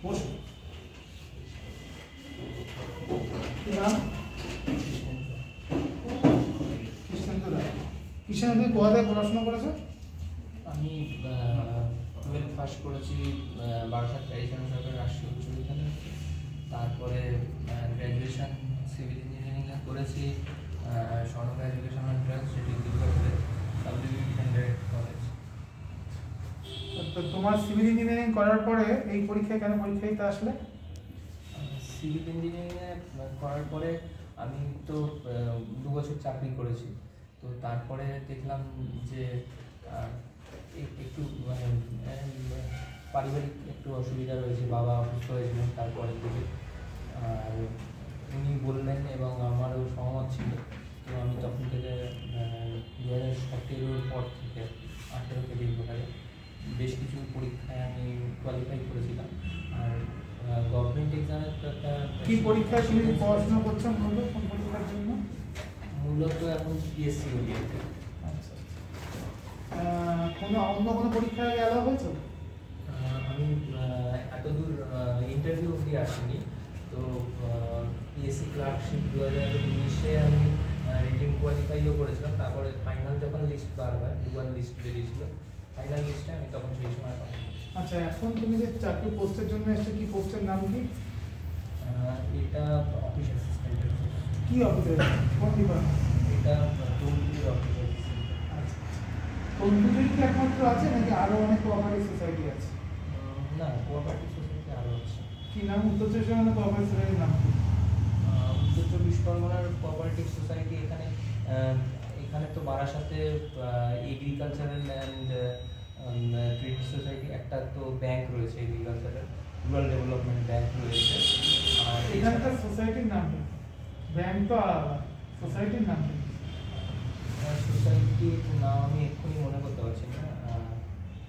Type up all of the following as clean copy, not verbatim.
বসো। কি নাম? কৃষ্ণেন্দু রায়। কৃষ্ণেন্দু কোথায় পড়াশোনা করেছো? আমি 12 পাস করেছি বারাসাত ট্র্যাডিশনাল সরকারি রাষ্ট্রীয় উচ্চ বিদ্যালয়। তারপরে গ্র্যাজুয়েশন সিভিল ইঞ্জিনিয়ারিং করেছি স্বর্ণকা এডুকেশনাল ট্রাস্ট, সেটি দুর্গাপুরে সাবডিভিশন ডাইরেক্ট কলেজ। তো তোমার সিভিল ইঞ্জিনিয়ারিং করার পরে এই পরীক্ষায় কেন পরীক্ষা দিতে আসলে? সিভিল ইঞ্জিনিয়ারিং করার পরে আমি তো 2 বছর চাকরি করেছি। তো তারপরে দেখলাম যে একটু পারিবারিক একটু অসুবিধা রয়েছে, বাবা অসুস্থ হয়েছিলেন তারপরে থেকে। আর উনি বললেন এবং আমারও সহমত ছিল। তো আমি তখন থেকে 2017 পর থেকে 18 থেকে বেশ কিছু পরীক্ষায় আমি কোয়ালিফাই করেছিলাম। আর গভর্নমেন্ট এক্সামের একটা কি পরীক্ষায় তুমি পড়াশোনা করছো মূলত, কোন পরীক্ষার জন্য? মূলত এখন পিএসসি ওডিএতে। আচ্ছা, অন্য কোনো পরীক্ষায় অ্যালাউ হয়েছে? আমি এতদূর ইন্টারভিউ অবধি আসিনি। তো পিএসসি ক্লার্কশিপ 2019-এ আমি রিটিন কোয়ালিফাইও করেছিলাম। তারপরে ফাইনাল যখন লিস্ট বার হয়, দুবার লিস্ট বেরিয়েছিল, ফাইনাল লিস্টে আমি তখন সেই সময় পাই। আচ্ছা, এখন তুমি যে চাকরি পোস্টের জন্য এসেছো, কি পোস্টের নাম কি? এটা অফিস অ্যাসিস্ট্যান্ট। কি অফিসে, কোন ডিপার্টমেন্ট? এটা তন্দুরি অফিস। আচ্ছা, তন্দুরি কি একমাত্র আছে নাকি আরো অনেক কোঅপারেটিভ সোসাইটি আছে? না, কোঅপারেটিভ সোসাইটি আরও আছে। কি নাম? উত্তর চব্বিশ পরগনা কোঅপারেটিভ সোসাইটির নাম কি? উত্তর চব্বিশ পরগনার কোঅপারেটিভ সোসাইটি এখানে তো বারাসাতে এগ্রিকালচারাল অ্যান্ড ক্রেডিট সোসাইটি, একটা তো ব্যাংক রয়েছে, এগ্রিকালচারাল রুরাল ডেভেলপমেন্ট ব্যাংক রয়েছে। আর এখানকার সোসাইটির নাম কি? ব্যাংক তো আলাদা, সোসাইটির নাম কি? সোসাইটির নাম আমি এক্ষুনি মনে করতে পারছি না।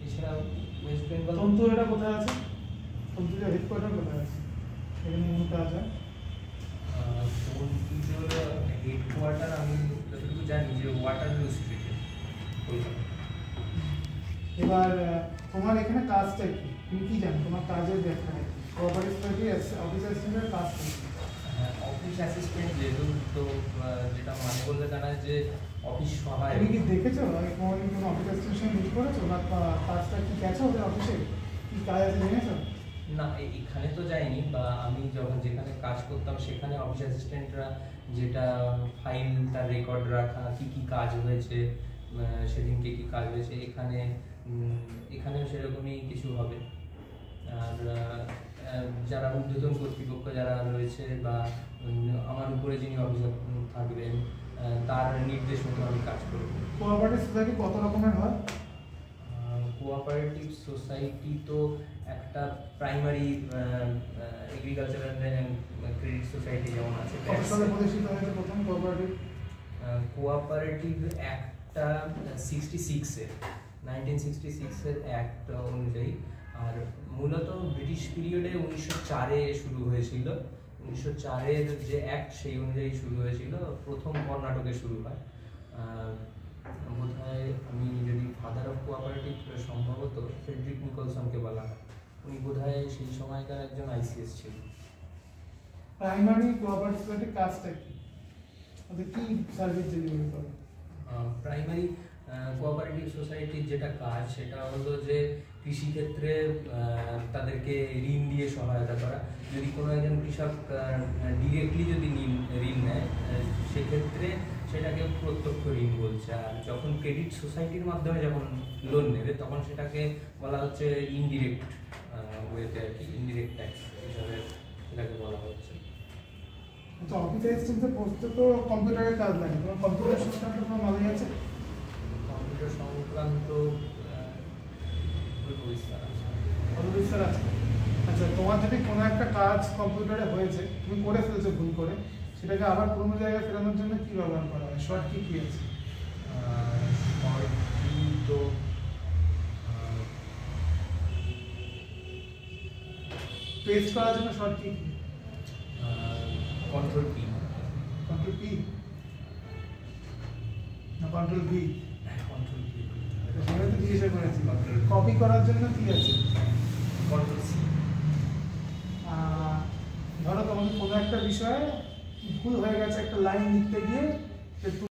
এছাড়া ওয়েস্ট বেঙ্গল তন্তুটা কোথায় আছে? তন্তুর হেডকোয়ার্টার কোথায় আছে? এখানে মূলত আছে তন্তুর হেডকোয়ার্টার আমি যতটুকু জানি যে ওয়াটারলু স্ট্রিটে, কলকাতা। এবার তোমার এখানে কাজটা কি, তুমি কি জানো তোমার কাজের ব্যাখ্যা কি? কোঅপারেটিভ সোসাইটি অফিস অ্যাসিস্ট্যান্টের কাজ কি? অফিস অ্যাসিস্ট্যান্ট যেহেতু, তো যেটা মানে বলতে জানায় যে অফিস সহায়ক। তুমি কি দেখেছো কোনো অফিস অ্যাসিস্ট্যান্ট মিট করেছো, বা কাজটা কি গেছো ওদের অফিসে, কি কাজ আছে জেনেছো? না, এখানে তো যাইনি, বা আমি যখন যেখানে কাজ করতাম সেখানে অফিস অ্যাসিস্ট্যান্টরা যেটা ফাইল, তার রেকর্ড রাখা, কি কি কাজ হয়েছে, সেদিনকে কি কাজ হয়েছে, এখানেও সেরকমই কিছু হবে। আর যারা ঊর্ধ্বতন কর্তৃপক্ষ যারা রয়েছে, বা আমার উপরে যিনি অফিসার থাকবেন, তার নির্দেশ মতো আমি কাজ করব। কোঅপারেটিভ সোসাইটি কত রকমের হয়? কোঅপারেটিভ সোসাইটি তো একটা primary agricultural and credit society যেমন আছে। কত সালে প্রতিষ্ঠিত হয়েছে প্রথম কোঅপারেটিভ? কোঅপারেটিভ অ্যাক্টটা 1966-এর অ্যাক্ট অনুযায়ী। আর মূলত ব্রিটিশ পিরিয়ডে 1904-এ শুরু হয়েছিল। 1904-এর যে অ্যাক্ট সেই অনুযায়ী শুরু হয়েছিল। প্রথম কর্ণাটকে শুরু হয়। বোধহয় আমি যদি ফাদার অফ কোঅপারেটিভ সম্ভবত ফ্রেডরিক নিকলসনকে বলা হয়। উনি বোধহয় সেই সময়কার একজন আইসিএস ছিলেন। প্রাইমারি কোঅপারেটিভ সোসাইটির কাজটা কি, ওদের কি সার্ভিস ডেলিভারি করে? প্রাইমারি কোঅপারেটিভ সোসাইটির যেটা কাজ সেটা হলো যে কৃষিক্ষেত্রে তাদেরকে ঋণ দিয়ে সহায়তা করা। যদি কোনো একজন কৃষক ডিরেক্টলি যদি ঋণ নেয়, সেক্ষেত্রে সেটাকে প্রত্যক্ষ ঋণ বলছে। আর যখন ক্রেডিট সোসাইটির মাধ্যমে যখন লোন নেবে, তখন সেটাকে বলা হচ্ছে ইনডিরেক্ট ওয়েতে আর কি, ইনডিরেক্ট ট্যাক্স হিসাবে সেটাকে বলা হচ্ছে। আচ্ছা, অফিস অ্যাসিস্ট্যান্টের পোস্টে তো কম্পিউটারের কাজ লাগে, তোমার কম্পিউটার সংক্রান্ত কোনো নলেজ আছে? কম্পিউটার সংক্রান্ত বিস্তার আছে। আচ্ছা, তোমার যদি কোনো একটা কাজ কম্পিউটারে হয়েছে, তুমি করে ফেলেছো ভুল করে, সেটাকে আবার পুরোনো জায়গায় ফেরানোর জন্য কি ব্যবহার করা হয়? শর্ট কি কি আছে? শর্ট কি তো পেস্ট করার জন্য শর্ট কি কি? Control P. কন্ট্রোল পি না কন্ট্রোল ভি? Control P. সেটা তো জিজ্ঞাসা করেছি। Control V। কপি করার জন্য কি আছে? কন্ট্রোল তোমাকে কোনো একটা বিষয়ে ভুল হয়ে গেছে একটা লাইন লিখতে গিয়ে